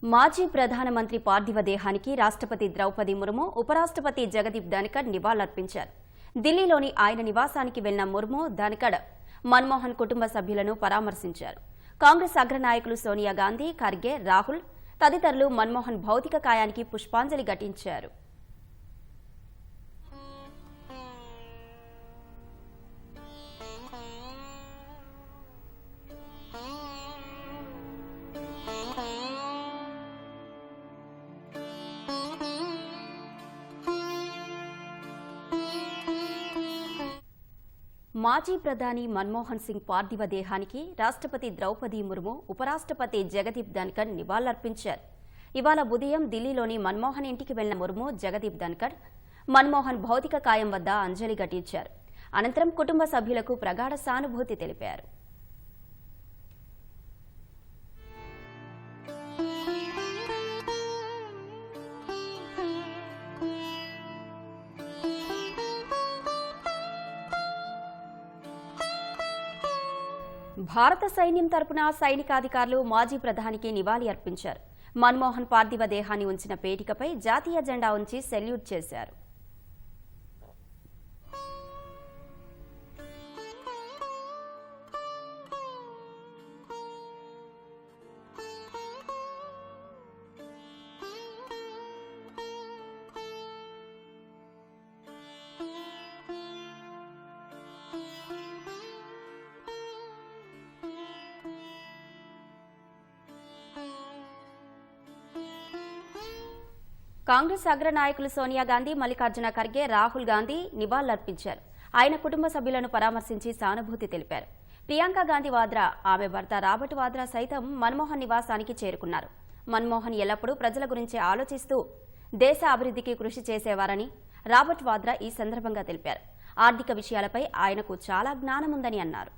మాజీ ప్రధానమంత్రి పార్థివ దేహానికి రాష్ట్రపతి ద్రౌపది ముర్ము, ఉపరాష్ట్రపతి జగదీప్ ధన్కర్ నివాళులర్పించారు. ఢిల్లీలోని ఆయన నివాసానికి వెళ్లిన ముర్ము, ధన్కర్ మన్మోహన్ కుటుంబ సభ్యులను పరామర్శించారు. కాంగ్రెస్ అగ్రనాయకులు సోనియా గాంధీ, ఖర్గే, రాహుల్ తదితరులు మన్మోహన్ భౌతిక కాయానికి పుష్పాంజలి ఘటించారు. మాజీ ప్రధాని మన్మోహన్ సింగ్ పార్థివ దేహానికి రాష్ట్రపతి ద్రౌపది ముర్ము, ఉపరాష్ట్రపతి జగదీప్ ధన్కర్ నివాళులర్పించారు. ఇవాళ ఉదయం ఢిల్లీలోని మన్మోహన్ ఇంటికి వెళ్లిన ముర్ము, జగదీప్ ధన్కర్ మన్మోహన్ భౌతిక కాయం వద్ద అంజలి ఘటించారు. అనంతరం కుటుంబ సభ్యులకు ప్రగాఢ సానుభూతి తెలిపారు. భారత సైన్యం తరపున సైనికాధికారులు మాజీ ప్రధానికి నివాళి అర్పించారు. మన్మోహన్ పార్థివ దేహాన్ని ఉంచిన పేటికపై జాతీయ జెండా ఉంచి సెల్యూట్ చేశారు. కాంగ్రెస్ అగ్రనాయకులు సోనియా గాంధీ, మల్లికార్జున ఖర్గే, రాహుల్ గాంధీ నివాళులర్పించారు. ఆయన కుటుంబ సభ్యులను పరామర్శించి సానుభూతి తెలిపారు. ప్రియాంక గాంధీ వాద్రా, ఆమె భర్త రాబర్ట్ వాద్రా సైతం మన్మోహన్ నివాసానికి చేరుకున్నారు. మన్మోహన్ ఎల్లప్పుడూ ప్రజల గురించి ఆలోచిస్తూ దేశ అభివృద్ధికి కృషి చేసేవారని రాబర్ట్ వాద్రా ఈ సందర్భంగా తెలిపారు. ఆర్థిక విషయాలపై ఆయనకు చాలా జ్ఞానముందని అన్నారు.